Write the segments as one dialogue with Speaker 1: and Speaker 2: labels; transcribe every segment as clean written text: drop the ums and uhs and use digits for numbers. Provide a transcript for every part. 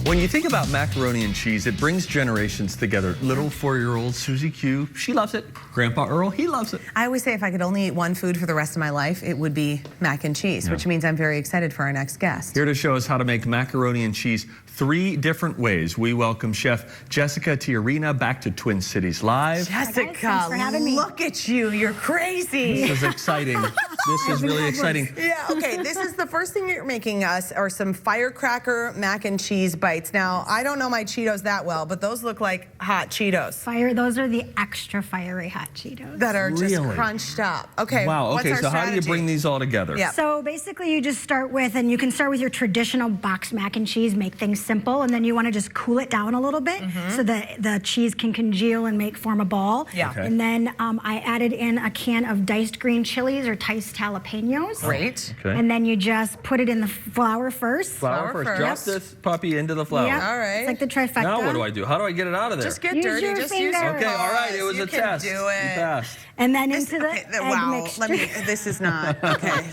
Speaker 1: When you think about macaroni and cheese, it brings generations together. Little 4-year-old Susie Q, she loves it. Grandpa Earl, he loves it.
Speaker 2: I always say if I could only eat one food for the rest of my life, it would be mac and cheese, which means I'm very excited for our next guest.
Speaker 1: Here to show us how to make macaroni and cheese 3 different ways, we welcome Chef Jessica Tijerina back to Twin Cities Live.
Speaker 2: Jessica,
Speaker 3: thanks for having me.
Speaker 2: Look at you. You're crazy.
Speaker 1: This is exciting. This is really exciting.
Speaker 2: Yeah, okay, this is the first thing you're making us are some firecracker mac and cheese bites. Now, I don't know my Cheetos that well, but those look like hot Cheetos.
Speaker 3: Those are the extra fiery hot Cheetos.
Speaker 2: That are just
Speaker 1: Really?
Speaker 2: crunched up. Okay,
Speaker 1: Wow,
Speaker 2: what's
Speaker 1: okay,
Speaker 2: our
Speaker 1: so how do you
Speaker 2: strategy?
Speaker 1: bring these all together?
Speaker 2: Yeah.
Speaker 3: So basically you just start with, and you can start with your traditional boxed mac and cheese, make things simple, and then you want to just cool it down a little bit so that the cheese can congeal and form a ball.
Speaker 2: Yeah.
Speaker 1: Okay.
Speaker 3: And then I added in a can of diced green chilies or diced jalapeños.
Speaker 2: Great.
Speaker 1: Okay.
Speaker 3: And then you just put it in the flour first.
Speaker 1: Flour first. Drop
Speaker 2: first.
Speaker 1: this puppy into the flour.
Speaker 3: Yeah.
Speaker 2: All right.
Speaker 3: It's like the trifecta.
Speaker 1: Now what do I do? How do I get it out of there?
Speaker 2: Just get
Speaker 3: Use
Speaker 2: dirty.
Speaker 3: your
Speaker 2: Just
Speaker 3: finger.
Speaker 2: use your
Speaker 1: Okay, all right, it was
Speaker 2: paws.
Speaker 1: a test.
Speaker 2: You can do
Speaker 1: You
Speaker 2: it.
Speaker 1: passed.
Speaker 3: And then
Speaker 2: This-
Speaker 3: into the
Speaker 2: okay,
Speaker 3: egg
Speaker 2: wow,
Speaker 3: mixture.
Speaker 2: this is not, okay.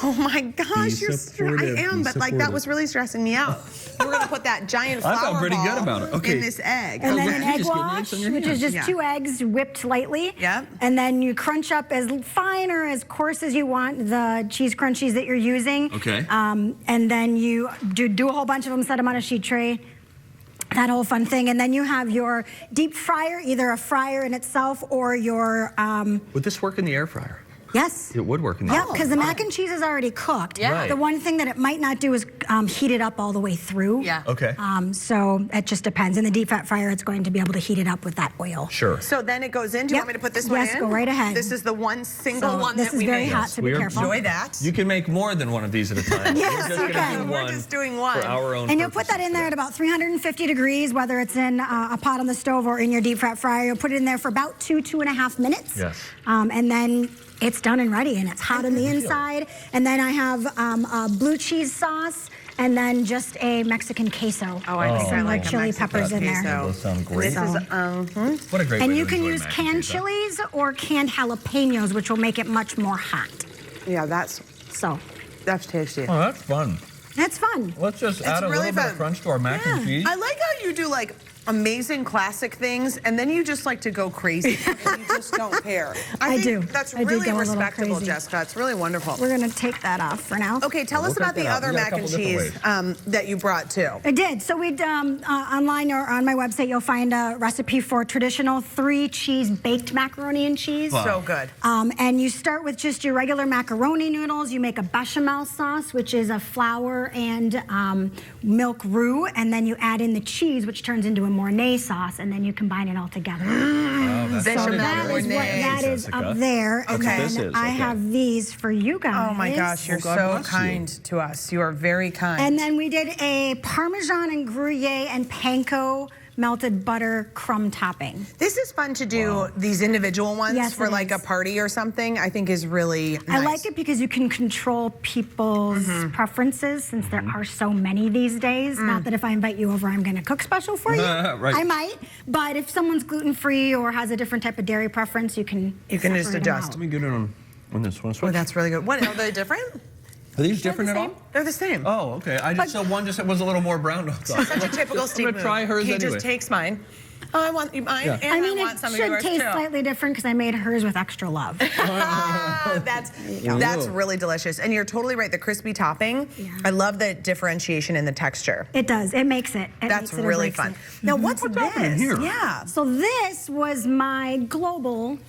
Speaker 2: Oh my gosh,
Speaker 1: Be
Speaker 2: I
Speaker 1: supportive,
Speaker 2: am,
Speaker 1: be
Speaker 2: but like that
Speaker 1: supportive.
Speaker 2: was really stressing me out. You were gonna put that giant flour
Speaker 1: I felt pretty
Speaker 2: ball
Speaker 1: good about it. Okay.
Speaker 2: in this egg.
Speaker 3: And then
Speaker 1: Okay.
Speaker 3: an
Speaker 1: You
Speaker 3: egg
Speaker 1: just get
Speaker 3: wash,
Speaker 1: eggs on your
Speaker 3: which
Speaker 1: hands.
Speaker 3: is just 2 eggs whipped lightly.
Speaker 2: Yep.
Speaker 3: And then you crunch up as fine or as coarse as you want the cheese crunchies that you're using.
Speaker 1: Okay.
Speaker 3: And then you do a whole bunch of them, set them on a sheet tray. That whole fun thing. And then you have your deep fryer, either a fryer in itself or your,
Speaker 1: Would this work in the air fryer?
Speaker 3: yes.
Speaker 1: It would work in the
Speaker 3: Yeah,
Speaker 1: air fryer.
Speaker 3: because the mac and cheese is already cooked.
Speaker 2: Yeah.
Speaker 1: Right.
Speaker 3: The one thing that it might not do is heat it up all the way through.
Speaker 2: Yeah.
Speaker 1: Okay.
Speaker 3: So it just depends. In the deep fat fryer, it's going to be able to heat it up with that oil.
Speaker 1: Sure.
Speaker 2: So then it goes in. Do you
Speaker 3: Yep.
Speaker 2: want me to put this one in?
Speaker 3: Yes, go right ahead.
Speaker 2: This is the one single
Speaker 3: So
Speaker 2: one
Speaker 3: this
Speaker 2: that
Speaker 3: is
Speaker 2: we
Speaker 3: very
Speaker 2: made.
Speaker 3: hot, so
Speaker 1: we
Speaker 3: be
Speaker 1: are-
Speaker 3: careful.
Speaker 2: Enjoy that.
Speaker 1: You can make more than one of these at a time.
Speaker 3: Yes,
Speaker 1: We're just
Speaker 3: you
Speaker 1: gonna
Speaker 3: can.
Speaker 1: do
Speaker 2: We're
Speaker 1: one
Speaker 2: just doing one.
Speaker 1: for our own
Speaker 3: And you'll put that in there at about 350 degrees, whether it's in a pot on the stove or in your deep fat fryer. You'll put it in there for about 2.5 minutes.
Speaker 1: Yes.
Speaker 3: And then it's done and ready, and it's hot on the inside. And then I have a blue cheese sauce, and then just a Mexican queso.
Speaker 2: Oh, I think
Speaker 3: Some
Speaker 2: I like a
Speaker 3: chili
Speaker 2: Mexican
Speaker 3: peppers in there.
Speaker 2: queso.
Speaker 1: Those sound great.
Speaker 2: This is,
Speaker 1: What a great way
Speaker 3: And
Speaker 1: to
Speaker 3: you can
Speaker 1: enjoy
Speaker 3: use
Speaker 1: mac and
Speaker 3: canned
Speaker 1: cheese, huh?
Speaker 3: chilies or canned jalapeños, which will make it much more hot.
Speaker 2: yeah, that's
Speaker 3: So
Speaker 2: tasty.
Speaker 1: Oh, that's fun.
Speaker 3: that's fun.
Speaker 1: Let's just add a
Speaker 2: really
Speaker 1: little bit
Speaker 2: fun.
Speaker 1: of crunch to our mac and cheese.
Speaker 2: I like how you do like amazing classic things, and then you just like to go crazy. And you just don't care.
Speaker 3: I
Speaker 2: think
Speaker 3: do.
Speaker 2: That's
Speaker 3: I do
Speaker 2: really
Speaker 3: go a little
Speaker 2: respectable,
Speaker 3: crazy.
Speaker 2: Jessica. It's really wonderful.
Speaker 3: We're going to take that off for now.
Speaker 2: Okay, tell
Speaker 1: We'll
Speaker 2: us
Speaker 1: cut
Speaker 2: about the
Speaker 1: that out.
Speaker 2: other
Speaker 1: We got a
Speaker 2: mac and
Speaker 1: couple
Speaker 2: cheese
Speaker 1: different
Speaker 2: that you brought too.
Speaker 3: I did. So we'd online or on my website, you'll find a recipe for traditional 3-cheese baked macaroni and cheese.
Speaker 1: Wow.
Speaker 2: So good.
Speaker 3: And you start with just your regular macaroni noodles. You make a bechamel sauce, which is a flour and milk roux, and then you add in the cheese, which turns into a Mornay sauce, and then you combine it all together.
Speaker 1: Oh, that's
Speaker 2: Bechamel
Speaker 3: So
Speaker 1: funny.
Speaker 3: that is what
Speaker 2: Mornay.
Speaker 3: that is
Speaker 1: Jessica.
Speaker 3: up there. And
Speaker 2: Okay.
Speaker 3: then
Speaker 1: This is,
Speaker 3: I
Speaker 1: okay.
Speaker 3: have these for you guys.
Speaker 2: Oh my gosh, you're
Speaker 1: Well, God
Speaker 2: so
Speaker 1: bless you.
Speaker 2: kind to us. You are very kind.
Speaker 3: And then we did a Parmesan and Gruyere and panko melted butter crumb topping.
Speaker 2: this is fun to do these individual ones
Speaker 3: Yes,
Speaker 2: for
Speaker 3: it
Speaker 2: like
Speaker 3: is.
Speaker 2: a party or something. I think is really nice.
Speaker 3: I like it because you can control people's preferences since there are so many these days. Not that if I invite you over, I'm going to cook special for you.
Speaker 1: Right.
Speaker 3: I might, but if someone's gluten-free or has a different type of dairy preference, you can
Speaker 2: just
Speaker 3: separate them
Speaker 2: adjust.
Speaker 3: out.
Speaker 1: Let me get it on this one.
Speaker 2: Oh, that's really good. What are they different?
Speaker 1: Are these different at
Speaker 3: the
Speaker 1: all?
Speaker 3: same.
Speaker 2: They're the same.
Speaker 1: Oh, okay. I just saw one just was a little more brown.
Speaker 2: Such a typical Steve
Speaker 1: I'm gonna try hers
Speaker 2: He
Speaker 1: anyway.
Speaker 2: just takes mine. Oh, I want mine,
Speaker 1: Yeah.
Speaker 2: and
Speaker 3: I mean,
Speaker 2: want
Speaker 3: it
Speaker 2: some of
Speaker 3: should
Speaker 2: yours
Speaker 3: taste
Speaker 2: too.
Speaker 3: slightly different because I made hers with extra love.
Speaker 2: Ah, that's really delicious, and you're totally right. The crispy topping,
Speaker 3: Yeah.
Speaker 2: I love the differentiation in the texture.
Speaker 3: It does. It makes it.
Speaker 2: That's
Speaker 3: makes it or
Speaker 2: really
Speaker 3: breaks
Speaker 2: fun.
Speaker 3: it.
Speaker 2: Now, what's
Speaker 1: happening
Speaker 2: this?
Speaker 1: here?
Speaker 2: Yeah.
Speaker 3: So this was my global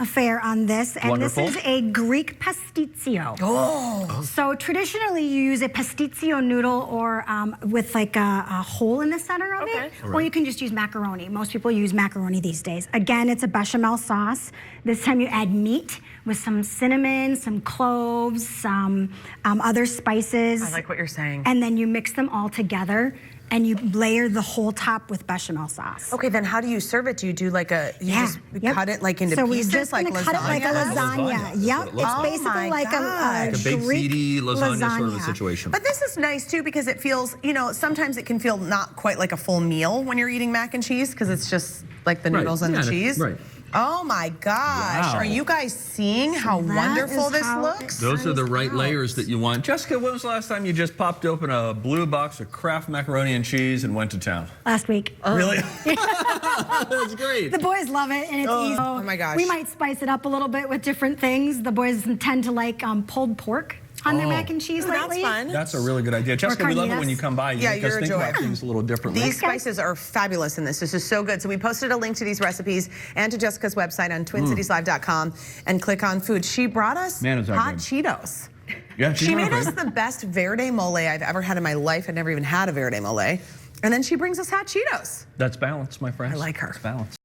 Speaker 3: affair on this, and
Speaker 1: Wonderful.
Speaker 3: this is a Greek pasticcio.
Speaker 2: Oh.
Speaker 3: So traditionally you use a pasticcio noodle or with like a hole in the center of
Speaker 2: Okay.
Speaker 3: it, or you can just use macaroni. Most people use macaroni these days. Again, it's a bechamel sauce. This time you add meat with some cinnamon, some cloves, some other spices.
Speaker 2: I like what you're saying.
Speaker 3: And then you mix them all together and you layer the whole top with bechamel sauce.
Speaker 2: Okay, then how do you serve it? Do you do like a, you just
Speaker 3: Yep.
Speaker 2: cut it like into
Speaker 3: so
Speaker 2: pieces,
Speaker 3: we're just
Speaker 2: like
Speaker 3: gonna
Speaker 2: lasagna?
Speaker 3: cut it like a
Speaker 1: Lasagna.
Speaker 3: lasagna.
Speaker 1: That's
Speaker 3: Yep,
Speaker 1: what it
Speaker 3: it's
Speaker 1: looks like.
Speaker 2: Oh
Speaker 3: basically
Speaker 2: my
Speaker 3: like
Speaker 2: gosh.
Speaker 1: Like a big
Speaker 3: Greek
Speaker 1: seedy lasagna sort of a
Speaker 3: lasagna.
Speaker 1: situation.
Speaker 2: But this is nice too because it feels, you know, sometimes it can feel not quite like a full meal when you're eating mac and cheese because it's just like the
Speaker 1: Right.
Speaker 2: noodles and
Speaker 1: Yeah,
Speaker 2: the cheese.
Speaker 1: right.
Speaker 2: Oh my gosh.
Speaker 1: Wow.
Speaker 2: Are you guys seeing how
Speaker 3: that
Speaker 2: wonderful
Speaker 3: is
Speaker 2: this
Speaker 3: how
Speaker 2: looks?
Speaker 1: Those are the right
Speaker 3: out.
Speaker 1: layers that you want. Jessica, when was the last time you just popped open a blue box of Kraft macaroni and cheese and went to town?
Speaker 3: Last week.
Speaker 1: Really? That's great.
Speaker 3: The boys love it, and it's easy.
Speaker 2: Oh my gosh.
Speaker 3: We might spice it up a little bit with different things. The boys tend to like pulled pork on their mac and cheese
Speaker 2: Ooh, that's
Speaker 3: lately.
Speaker 2: fun.
Speaker 1: That's a really good idea. Jessica, we love it when you come by. You
Speaker 2: Yeah,
Speaker 1: make us
Speaker 2: you're a
Speaker 1: think
Speaker 2: joy.
Speaker 1: about things a little differently.
Speaker 2: These spices are fabulous in this. This is so good. So we posted a link to these recipes and to Jessica's website on twincitieslive.com and click on food. She brought us
Speaker 1: Man, is that
Speaker 2: hot
Speaker 1: good.
Speaker 2: Cheetos.
Speaker 1: Yeah,
Speaker 2: She made us the best verde mole I've ever had in my life. I'd never even had a verde mole. And then she brings us hot Cheetos.
Speaker 1: That's balance, my friends.
Speaker 2: I like her.
Speaker 1: It's balance.